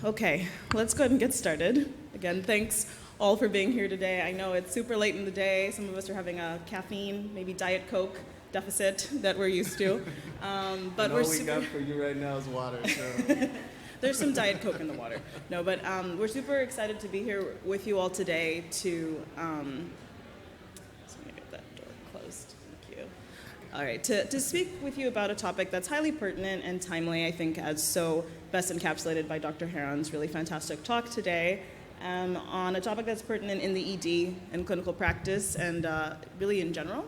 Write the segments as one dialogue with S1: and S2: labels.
S1: Okay, let's go ahead and get started. Again, thanks all for being here today. I know it's super late in the day. Some of us are having a caffeine, maybe Diet Coke deficit that we're used to.
S2: But all we got for you right now is water. So.
S1: There's some Diet Coke in the water. No, but we're super excited to be here with you all today to, so let me get that door closed. Thank you. All right, to speak with you about a topic that's highly pertinent and timely, I think, as so best encapsulated by Dr. Heron's really fantastic talk today, on a topic that's pertinent in the ED and clinical practice and really in general.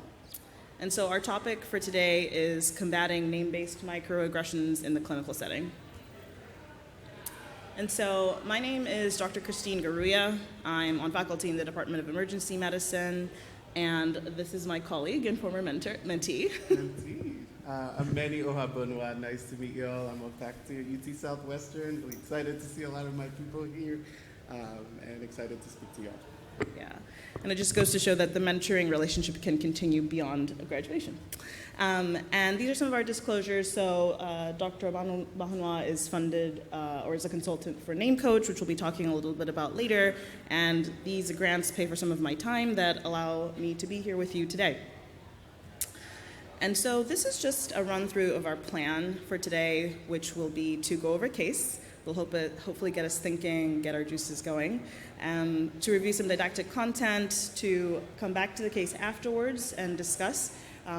S1: And so our topic for today is combating name-based microaggressions in the clinical setting. And so my name is Dr. Christine Ngaruiya. I'm on faculty in the Department of Emergency Medicine, and this is my colleague and former mentee.
S2: Indeed. I'm Manny Ohabunwa. Nice to meet you all. I'm on faculty at UT Southwestern. Really excited to see a lot of my people here, and excited to speak to you all.
S1: Yeah, and it just goes to show that the mentoring relationship can continue beyond graduation. And these are some of our disclosures. So Dr. Bahunwa is funded or is a consultant for Name Coach, which we'll be talking a little bit about later. And these grants pay for some of my time that allow me to be here with you today. And so this is just a run through of our plan for today, which will be to go over a case. We'll hopefully get us thinking, get our juices going, to review some didactic content, to come back to the case afterwards and discuss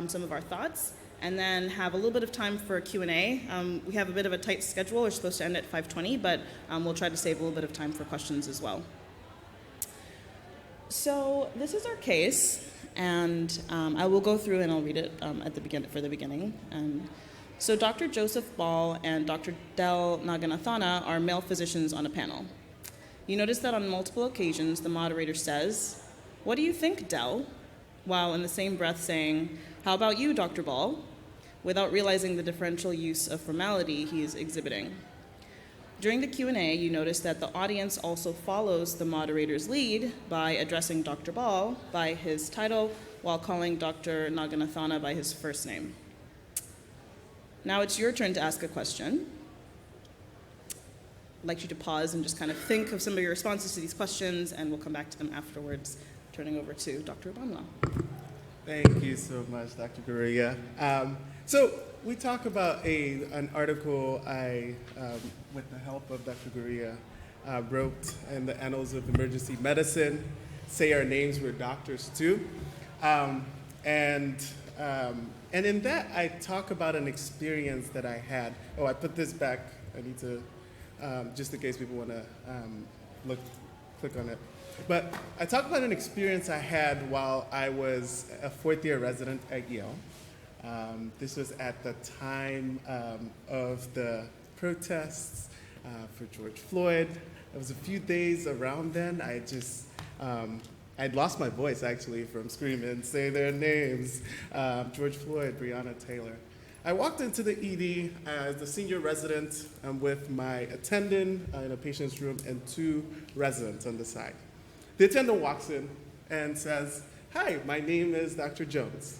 S1: some of our thoughts, and then have a little bit of time for Q&A. We have a bit of a tight schedule. We're supposed to end at 5:20, but we'll try to save a little bit of time for questions as well. So this is our case, and I will go through and I'll read it at the beginning. So Dr. Joseph Ball and Dr. Del Naganathana are male physicians on a panel. You notice that on multiple occasions the moderator says, "What do you think, Del?" while in the same breath saying, "How about you, Dr. Ball?" without realizing the differential use of formality he is exhibiting. During the Q&A, you notice that the audience also follows the moderator's lead by addressing Dr. Ball by his title while calling Dr. Naganathana by his first name. Now it's your turn to ask a question. I'd like you to pause and just kind of think of some of your responses to these questions, and we'll come back to them afterwards, turning over to Dr. Obanwa.
S2: Thank you so much, Dr. Ngaruiya. So we talk about an article I, with the help of Dr. Ngaruiya, wrote in the Annals of Emergency Medicine. Say our names, we're doctors too. And in that, I talk about an experience that I had. Oh, I put this back. I need to, just in case people want to click on it. But I talk about an experience I had while I was a fourth-year resident at Yale. This was at the time of the protests for George Floyd. It was a few days around then. I'd lost my voice, actually, from screaming, say their names, George Floyd, Breonna Taylor. I walked into the ED as a senior resident with my attendant in a patient's room and two residents on the side. The attendant walks in and says, "Hi, my name is Dr. Jones."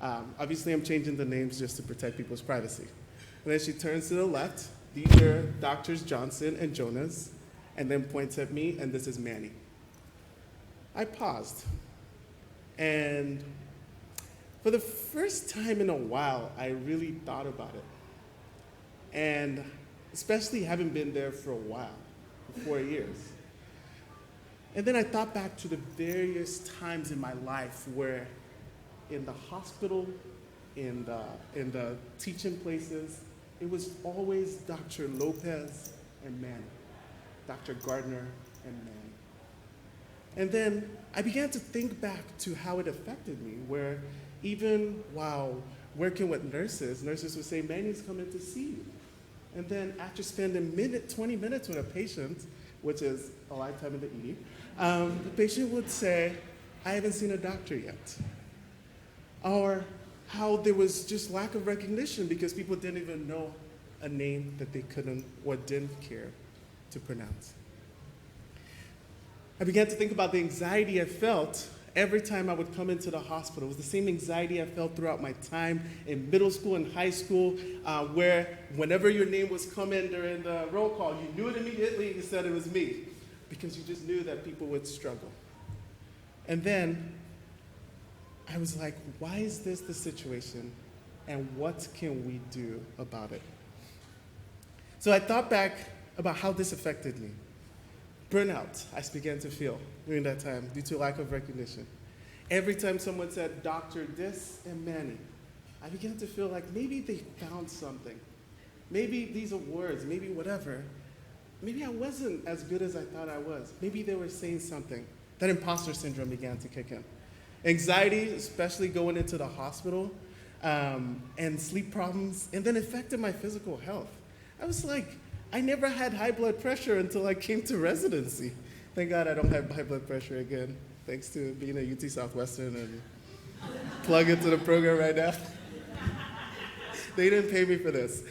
S2: Obviously, I'm changing the names just to protect people's privacy. And then she turns to the left. These are Doctors Johnson and Jonas, and then points at me, and this is Manny. I paused, and for the first time in a while, I really thought about it. And especially having been there for a while, for 4 years. And then I thought back to the various times in my life where in the hospital, in the teaching places, it was always Dr. Lopez and Manny, Dr. Gardner and Manny. And then I began to think back to how it affected me, where even while working with nurses would say, "Manny's coming to see you." And then after spending 20 minutes with a patient, which is a lifetime in the ED, the patient would say, "I haven't seen a doctor yet." Or how there was just lack of recognition because people didn't even know a name that they couldn't or didn't care to pronounce. I began to think about the anxiety I felt every time I would come into the hospital. It was the same anxiety I felt throughout my time in middle school and high school, where whenever your name was coming during the roll call, you knew it immediately, you said it was me, because you just knew that people would struggle. And then I was like, why is this the situation, and what can we do about it? So I thought back about how this affected me. Burnout, I began to feel during that time due to lack of recognition. Every time someone said, Dr. this and Manny, I began to feel like maybe they found something. Maybe these awards, maybe whatever. Maybe I wasn't as good as I thought I was. Maybe they were saying something. That imposter syndrome began to kick in. Anxiety, especially going into the hospital, and sleep problems, and then affected my physical health. I was like, I never had high blood pressure until I came to residency. Thank God I don't have high blood pressure again, thanks to being at UT Southwestern and plug into the program right now. They didn't pay me for this.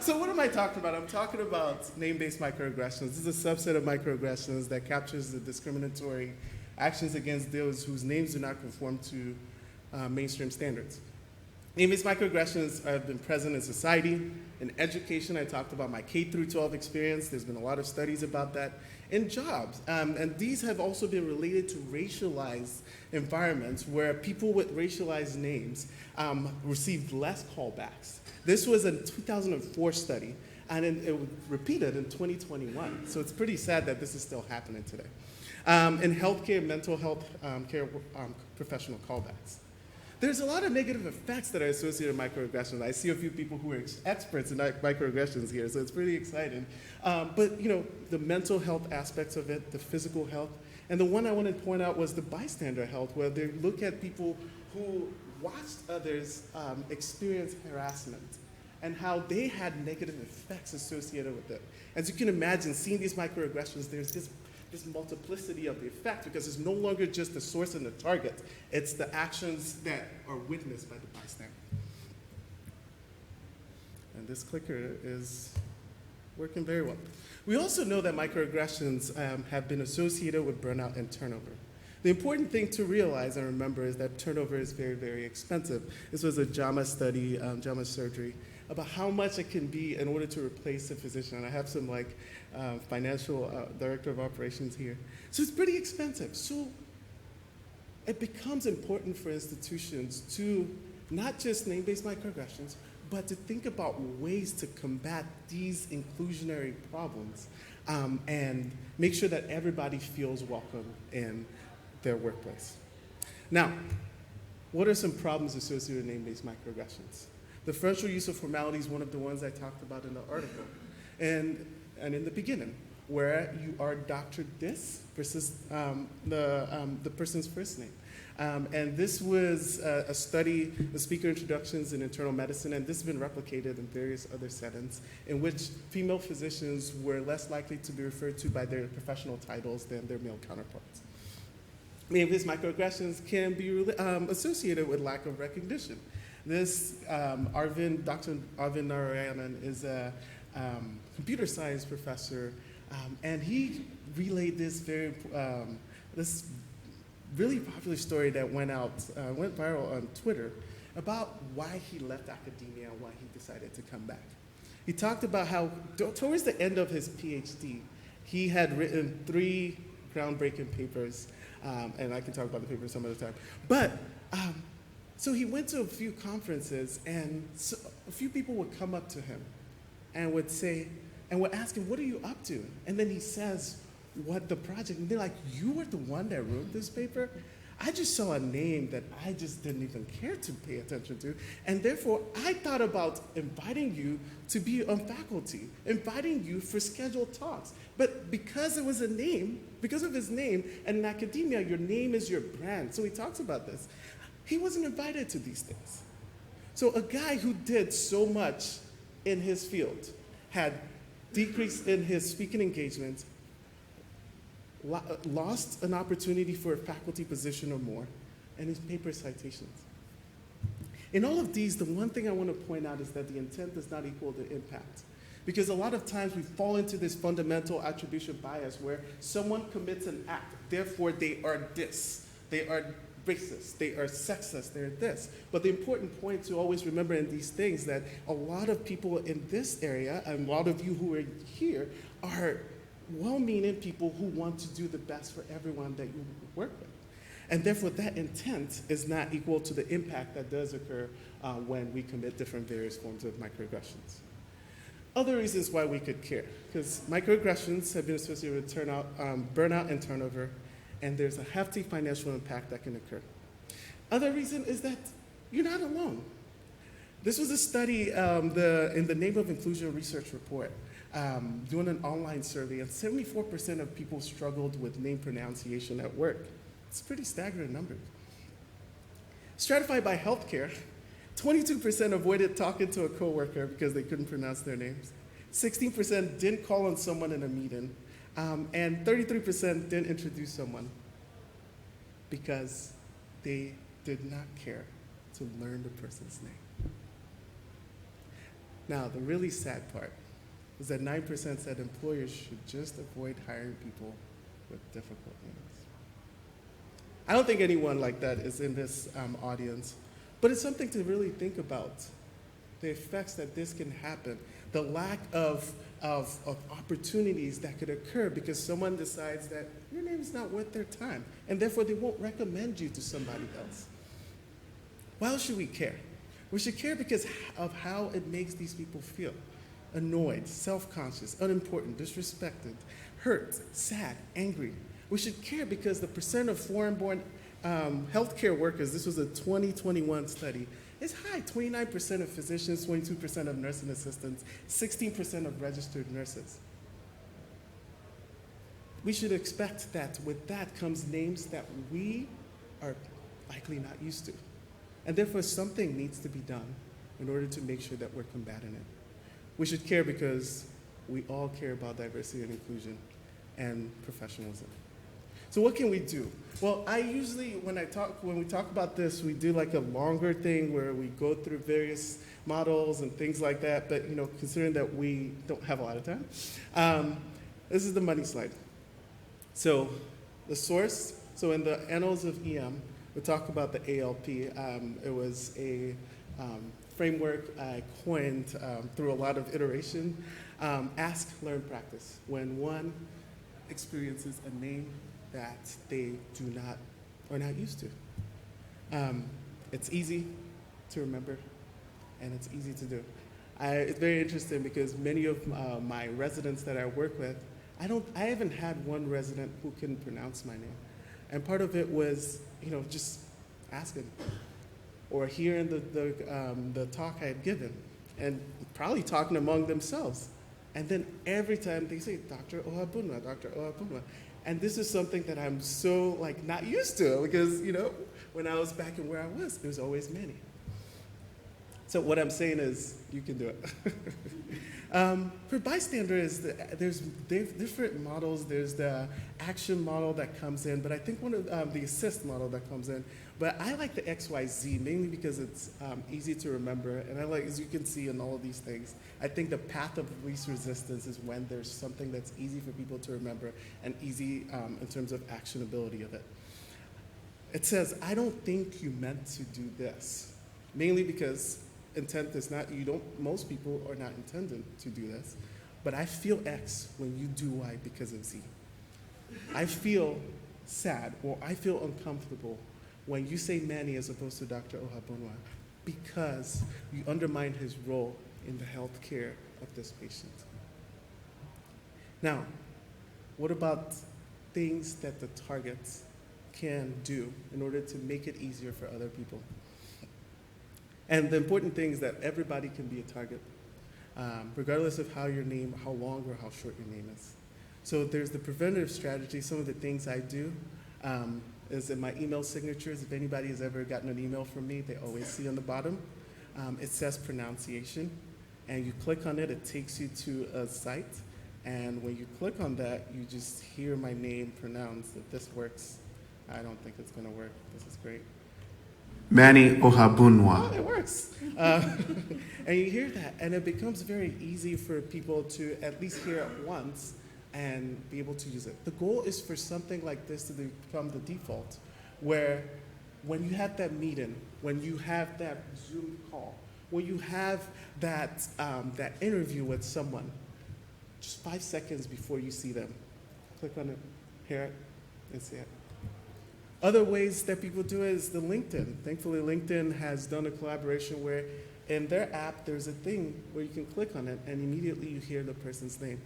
S2: So what am I talking about? I'm talking about name-based microaggressions. This is a subset of microaggressions that captures the discriminatory actions against those whose names do not conform to mainstream standards. Name-based microaggressions have been present in society. In education, I talked about my K-12 experience. There's been a lot of studies about that. In jobs, and these have also been related to racialized environments where people with racialized names received less callbacks. This was a 2004 study, and it was repeated in 2021. So it's pretty sad that this is still happening today. In healthcare, mental health care professional callbacks. There's a lot of negative effects that are associated with microaggressions. I see a few people who are experts in microaggressions here, so it's pretty exciting. But the mental health aspects of it, the physical health, and the one I wanted to point out was the bystander health, where they look at people who watched others experience harassment and how they had negative effects associated with it. As you can imagine, seeing these microaggressions, there's this multiplicity of the effect, because it's no longer just the source and the target, it's the actions that are witnessed by the bystander. And this clicker is working very well. We also know that microaggressions have been associated with burnout and turnover. The important thing to realize and remember is that turnover is very, very expensive. This was a JAMA study, JAMA surgery, about how much it can be in order to replace a physician. And I have some financial director of operations here. So it's pretty expensive. So it becomes important for institutions to not just name-based microaggressions, but to think about ways to combat these inclusionary problems and make sure that everybody feels welcome in their workplace. Now, what are some problems associated with name-based microaggressions? The preferential use of formality is one of the ones I talked about in the article. And in the beginning, where you are Dr. This versus the person's first name. And this was a study, the speaker introductions in internal medicine, and this has been replicated in various other settings in which female physicians were less likely to be referred to by their professional titles than their male counterparts. Many of these microaggressions can be associated with lack of recognition. This Dr. Arvind Narayanan is a computer science professor, and he relayed this this really popular story that went viral on Twitter about why he left academia and why he decided to come back. He talked about how towards the end of his PhD, he had written 3 groundbreaking papers, and I can talk about the papers some other time. But so he went to a few conferences, and so a few people would come up to him and would say, and would ask him, what are you up to? And then he says, what the project, and they're like, you were the one that wrote this paper? I just saw a name that I just didn't even care to pay attention to, and therefore I thought about inviting you to be on faculty, inviting you for scheduled talks. But because it was a name, because of his name, and in academia, your name is your brand. So he talks about this. He wasn't invited to these things. So a guy who did so much in his field had decreased in his speaking engagements, lost an opportunity for a faculty position or more, and his paper citations. In all of these, the one thing I want to point out is that the intent does not equal the impact. Because a lot of times we fall into this fundamental attribution bias where someone commits an act, therefore they are this. they are racist, they are sexist, they're this. But the important point to always remember in these things that a lot of people in this area, and a lot of you who are here, are well-meaning people who want to do the best for everyone that you work with. And therefore, that intent is not equal to the impact that does occur when we commit different various forms of microaggressions. Other reasons why we could care, because microaggressions have been associated with burnout and turnover, and there's a hefty financial impact that can occur. Other reason is that you're not alone. This was a study in the Name of Inclusion Research Report, doing an online survey, and 74% of people struggled with name pronunciation at work. It's a pretty staggering number. Stratified by healthcare, 22% avoided talking to a coworker because they couldn't pronounce their names. 16% didn't call on someone in a meeting. And 33% didn't introduce someone because they did not care to learn the person's name. Now, the really sad part is that 9% said employers should just avoid hiring people with difficult names. I don't think anyone like that is in this audience, but it's something to really think about, the effects that this can happen, the lack of opportunities that could occur because someone decides that your name is not worth their time, and therefore they won't recommend you to somebody else. Why else should we care? We should care because of how it makes these people feel. Annoyed, self-conscious, unimportant, disrespected, hurt, sad, angry. We should care because the percent of foreign-born healthcare workers, this was a 2021 study, is high. 29% of physicians, 22% of nursing assistants, 16% of registered nurses. We should expect that with that comes names that we are likely not used to. And therefore, something needs to be done in order to make sure that we're combating it. We should care because we all care about diversity and inclusion and professionalism. So what can we do? Well, I usually, when we talk about this, we do like a longer thing where we go through various models and things like that, but considering that we don't have a lot of time, this is the money slide. So the source, so in the Annals of EM, we talk about the ALP. It was a framework I coined through a lot of iteration. Ask, learn, practice. When one experiences a name that they are not used to. It's easy to remember, and it's easy to do. It's very interesting because many of my residents that I work with, I haven't had one resident who couldn't pronounce my name. And part of it was, just asking, or hearing the talk I had given, and probably talking among themselves. And then every time they say, Dr. Ohabunwa, Dr. Ohabunwa. And this is something that I'm so not used to because, when I was back in where I was, there was always many. So what I'm saying is you can do it. For bystander there's different models. There's the action model that comes in, but I think one of the assist model that comes in. But I like the XYZ mainly because it's easy to remember, and I like, as you can see in all of these things, I think the path of least resistance is when there's something that's easy for people to remember and easy in terms of actionability of it. It says, I don't think you meant to do this, mainly because intent is not, most people are not intended to do this, but I feel X when you do Y because of Z. I feel sad or I feel uncomfortable when you say Manny as opposed to Dr. Ohabunwa because you undermine his role in the health care of this patient. Now, what about things that the targets can do in order to make it easier for other people? And the important thing is that everybody can be a target, regardless of how long or how short your name is. So there's the preventative strategy. Some of the things I do is in my email signatures. If anybody has ever gotten an email from me, they always see on the bottom. It says pronunciation, and you click on it, it takes you to a site, and when you click on that, you just hear my name pronounced. If this works, I don't think it's gonna work. This is great.
S3: Manny Ohabunwa.
S2: Oh, it works. And you hear that, and it becomes very easy for people to at least hear it once and be able to use it. The goal is for something like this to become the default, where when you have that meeting, when you have that Zoom call, when you have that, that interview with someone, just 5 seconds before you see them, click on it, hear it, and see it. Other ways that people do it is the LinkedIn. Thankfully, LinkedIn has done a collaboration where in their app, there's a thing where you can click on it and immediately you hear the person's name.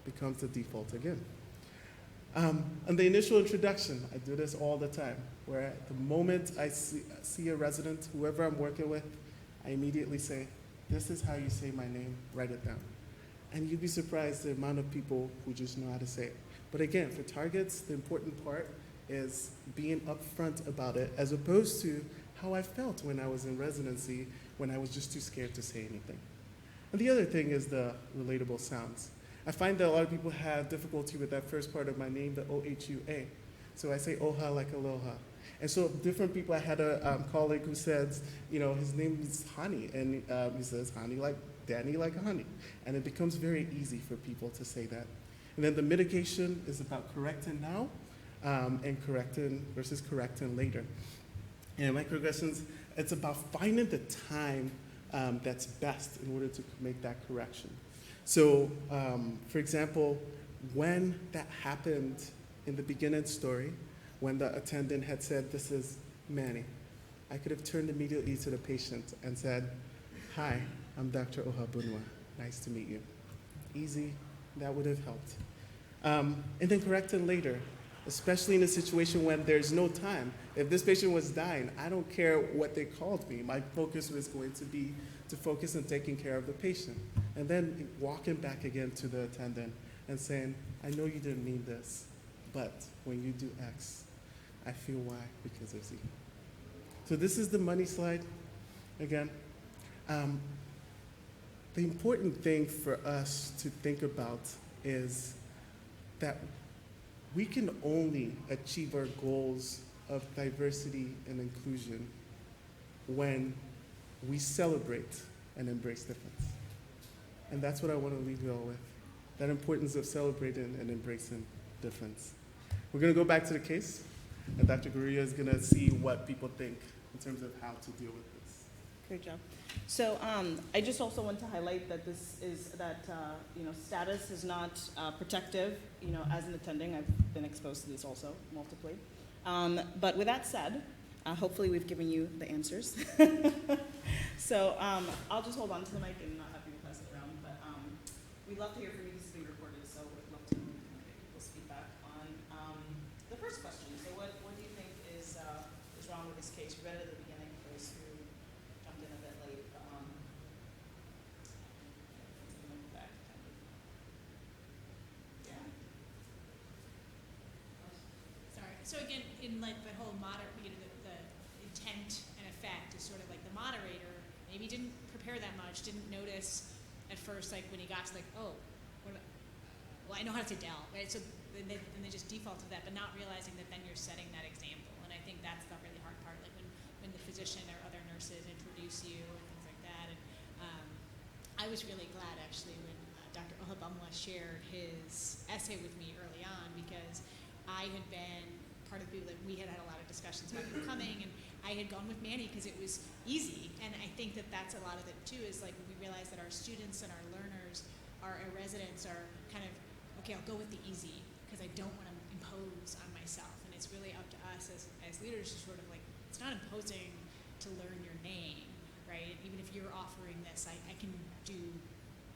S2: Becomes the default again. And the initial introduction, I do this all the time, where at the moment I see a resident, whoever I'm working with, I immediately say, this is how you say my name, write it down. And you'd be surprised the amount of people who just know how to say it. But again, for targets, the important part is being upfront about it, as opposed to how I felt when I was in residency, when I was just too scared to say anything. And the other thing is the relatable sounds. I find that a lot of people have difficulty with that first part of my name, the O-H-U-A. So I say oha like aloha. And so different people, I had a colleague who says, you know, his name is Hani, and he says Hani like Danny like honey. And it becomes very easy for people to say that. And then the mitigation is about correcting now, and correcting versus correcting later. And microaggressions, it's about finding the time that's best in order to make that correction. So, for example, when that happened in the beginning story, when the attendant had said, this is Manny, I could have turned immediately to the patient and said, hi, I'm Dr. Ohabunwa. Nice to meet you. Easy, that would have helped. And then correcting later, especially in a situation when there's no time. If this patient was dying, I don't care what they called me. My focus was going to be to focus on taking care of the patient. And then walking back again to the attendant and saying, I know you didn't mean this, but when you do X, I feel Y because of Z. So this is the money slide again. The important thing for us to think about is that we can only achieve our goals of diversity and inclusion when we celebrate and embrace difference. And that's what I want to leave you all with, that importance of celebrating and embracing difference. We're going to go back to the case, and Dr. Ngaruiya is going to see what people think in terms of how to deal with this.
S1: Great job. So I just also want to highlight that status is not protective. As an attending, I've been exposed to this also multiply. But with that said, hopefully we've given you the answers. So I'll just hold on to the mic and not have you pass it around. But we'd love to hear from you. This is being recorded, so we'd love to get people's feedback on the first question. So what do you think is wrong with this case? We read it at the beginning for those who jumped in a bit late.
S4: So again, in like the whole the intent and effect is sort of like the moderator maybe didn't prepare that much, didn't notice at first, like when he got to like, oh, well, I know how to say Dell, right? So then they just default to that, but not realizing that then you're setting that example. And I think that's the really hard part, like when the physician or other nurses introduce you and things like that. And I was really glad actually when Dr. Ohabunwa shared his essay with me early on, because I had been part of the people that we had a lot of discussions about him coming, and I had gone with Manny because it was easy. And I think that that's a lot of it too, is like we realize that our students and our learners, our residents are kind of, okay, I'll go with the easy because I don't want to impose on myself. And it's really up to us as leaders to sort of like, it's not imposing to learn your name, right? Even if you're offering this, I can do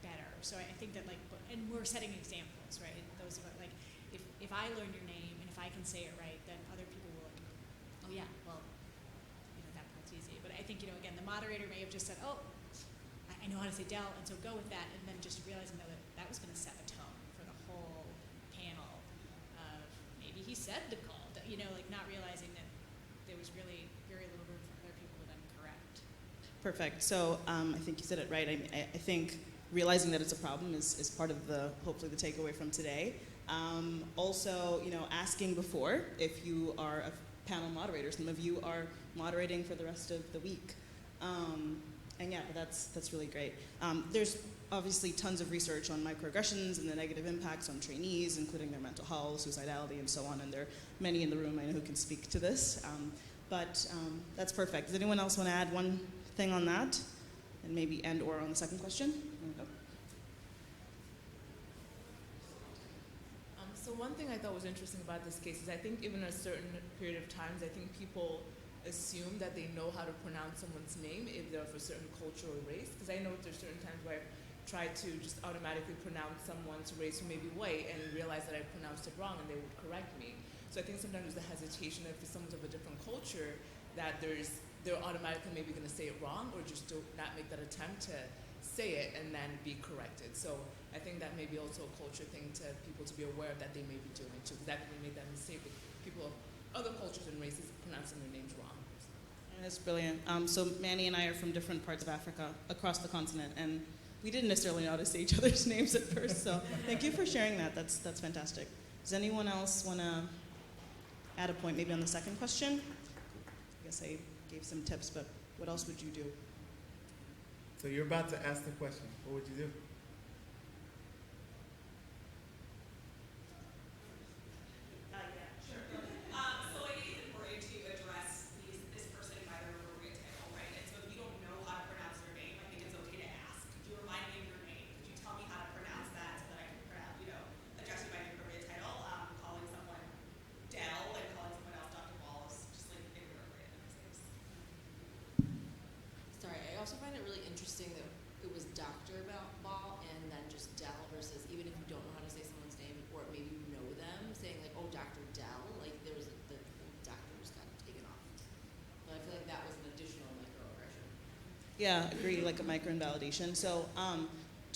S4: better. So I think that like, and we're setting examples, right? Those of like, if I learn your name and if I can say it right, then other people will, oh yeah, well, that part's easy. But I think, again, the moderator may have just said, oh, I know how to say Dell, and so go with that, and then just realizing that that was going to set the tone for the whole panel of maybe he said the call, like not realizing that there was really very little room for other people to then correct.
S1: Perfect. So I think you said it right. I think realizing that it's a problem is part of hopefully the takeaway from today. Also, asking before if you are a panel moderator. Some of you are moderating for the rest of the week. And yeah, but that's really great. There's obviously tons of research on microaggressions and the negative impacts on trainees, including their mental health, suicidality, and so on. And there are many in the room I know who can speak to this. But that's perfect. Does anyone else want to add one thing on that? And maybe and or on the second question?
S5: So one thing I thought was interesting about this case is I think even a certain period of times, I think people assume that they know how to pronounce someone's name if they're of a certain culture or race. Because I know there's certain times where I've tried to just automatically pronounce someone's race who may be white and realize that I pronounced it wrong and they would correct me. So I think sometimes there's a hesitation if someone's of a different culture that they're automatically maybe going to say it wrong or just do not make that attempt to say it and then be corrected. So I think that may be also a culture thing to people to be aware of that they may be doing too. Because that can make that mistake with people of other cultures and races pronouncing their names wrong.
S1: That's brilliant. So Manny and I are from different parts of Africa, across the continent, and we didn't necessarily know how to say each other's names at first. So thank you for sharing that. That's fantastic. Does anyone else want to add a point maybe on the second question? I guess I gave some tips, but what else would you do?
S2: So you're about to ask the question. What would you do?
S6: I also find it really interesting that it was Dr. Ball and then just Dell versus even if you don't know how to say someone's name or maybe you know them, saying like, oh, Dr. Dell, like there was the doctor just got taken off. But I feel like that was an additional microaggression.
S1: Yeah, agree, like a micro-invalidation. So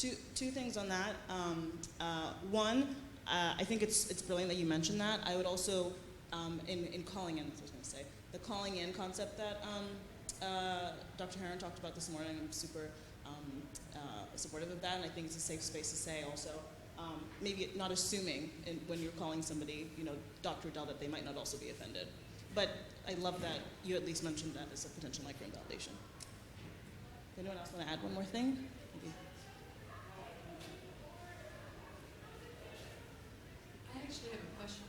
S1: two things on that. One, I think it's brilliant that you mentioned that. I would also, in calling in, that's what I was going to say, the calling in concept that Dr. Heron talked about this morning. I'm super supportive of that, and I think it's a safe space to say also, maybe not assuming when you're calling somebody, Dr. Dell, that they might not also be offended. But I love that you at least mentioned that as a potential micro-invalidation. Anyone else want to add one more thing? Maybe.
S7: I actually have a question.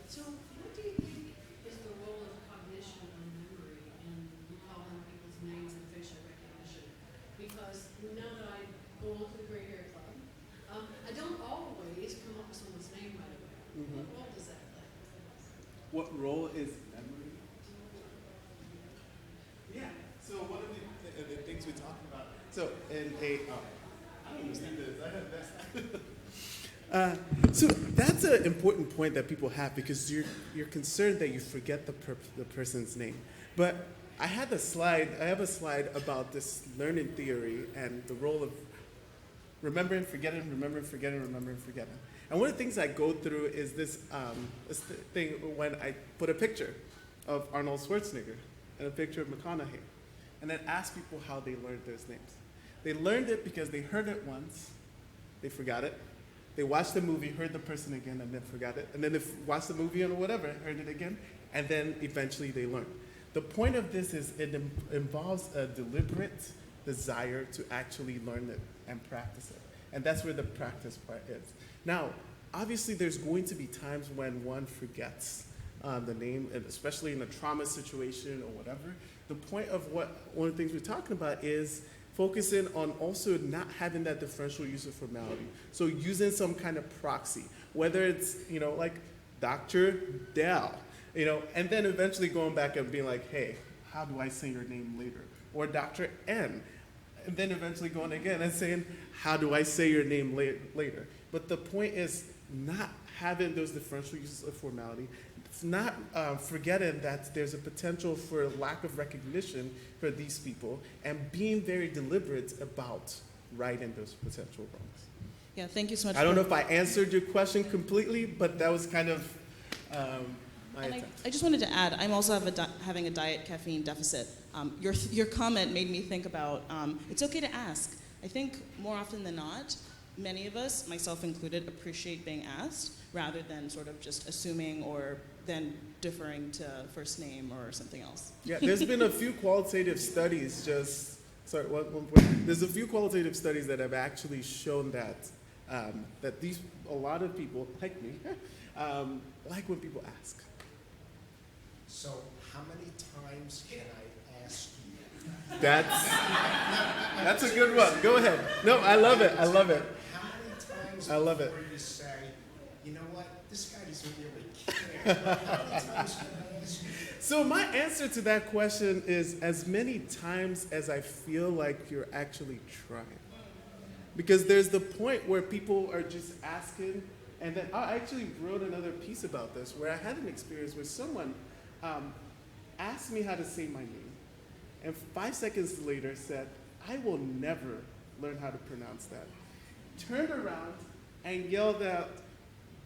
S7: So what do you think is the role of cognition and memory in recalling people's names and facial recognition? Because now that I go to the Gray Hair Club, I don't always come up with someone's name right away.
S2: Mm-hmm.
S7: What role does that play?
S2: What role is memory? Yeah. So one of the things we talked about. So in I don't understand this. I have this. So that's an important point that people have because you're concerned that you forget the person's name. But I have a slide about this learning theory and the role of remembering, forgetting, remembering, forgetting, remembering, forgetting. And one of the things I go through is this thing when I put a picture of Arnold Schwarzenegger and a picture of McConaughey, and then ask people how they learned those names. They learned it because they heard it once, they forgot it. They watched the movie, heard the person again, and then forgot it. And then they watched the movie or whatever, heard it again, and then eventually they learned. The point of this is it involves a deliberate desire to actually learn it and practice it. And that's where the practice part is. Now, obviously there's going to be times when one forgets the name, and especially in a trauma situation or whatever. The point of one of the things we're talking about is focusing on also not having that differential use of formality. So using some kind of proxy, whether it's, like Dr. Dell, and then eventually going back and being like, hey, how do I say your name later? Or Dr. N, and then eventually going again and saying, how do I say your name later? But the point is not having those differential uses of formality. It's not forgetting that there's a potential for lack of recognition for these people and being very deliberate about righting those potential wrongs.
S1: Yeah, thank you so much.
S2: I don't know if I answered your question completely, but that was kind of my
S1: and
S2: attempt.
S1: I just wanted to add, I'm also having a diet caffeine deficit. Your comment made me think about, it's okay to ask. I think more often than not, many of us, myself included, appreciate being asked rather than sort of just assuming or then deferring to first name or something else.
S2: Yeah, there's been a few qualitative studies just sorry, one point. There's a few qualitative studies that have actually shown that that a lot of people, like me, like when people ask.
S8: So how many times can I ask you?
S2: That's a good one. Go ahead. No, I love it. I love it.
S8: How many times
S2: I love it.
S8: before you say, you know what, this guy doesn't really care? How many times can I ask you?
S2: So my answer to that question is as many times as I feel like you're actually trying. Because there's the point where people are just asking, and then I actually wrote another piece about this where I had an experience where someone asked me how to say my name, and 5 seconds later said, I will never learn how to pronounce that. Turned around and yelled out,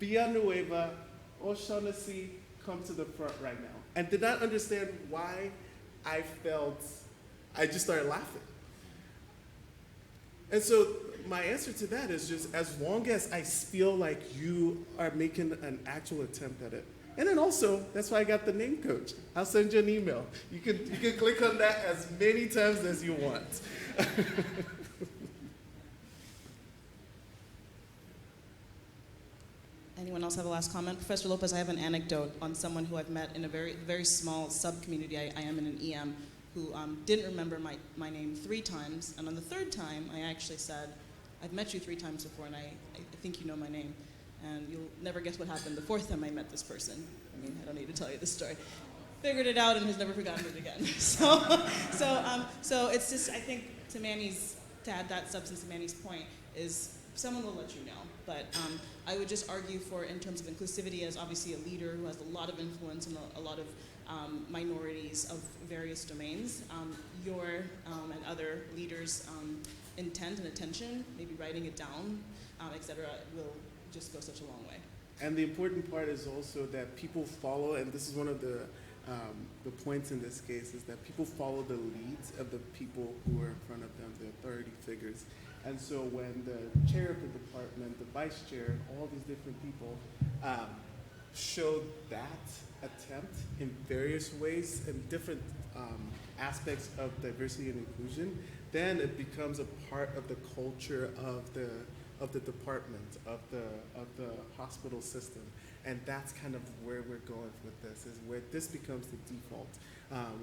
S2: Villanueva, O'Shaughnessy, come to the front right now. And did not understand why I just started laughing. And so my answer to that is just as long as I feel like you are making an actual attempt at it. And then also, that's why I got the name coach. I'll send you an email. You can click on that as many times as you want.
S1: Anyone else have a last comment? Professor Lopez, I have an anecdote on someone who I've met in a very, very small sub-community. I am in an EM who didn't remember my name 3 times. And on the 3rd time, I actually said, I've met you 3 times before, and I think you know my name. And you'll never guess what happened the 4th time I met this person. I mean, I don't need to tell you this story. Figured it out and has never forgotten it again. So it's just, I think, to add that substance to Manny's point, is someone will let you know. But I would just argue for, in terms of inclusivity, as obviously a leader who has a lot of influence in a lot of minorities of various domains, your and other leaders' intent and attention, maybe writing it down, et cetera, will just go such a long way.
S2: And the important part is also that people follow, and this is one of the points in this case, is that people follow the leads of the people who are in front of them, the authority figures. And so when the chair of the department, the vice chair, all these different people showed that attempt in various ways and different aspects of diversity and inclusion, then it becomes a part of the culture of the department, of the hospital system. And that's kind of where we're going with this, is where this becomes the default,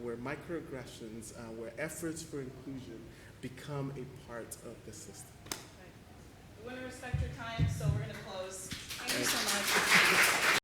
S2: where microaggressions, where efforts for inclusion become a part of the system.
S1: Right. We want to respect your time, so we're going to close. Thank you so much.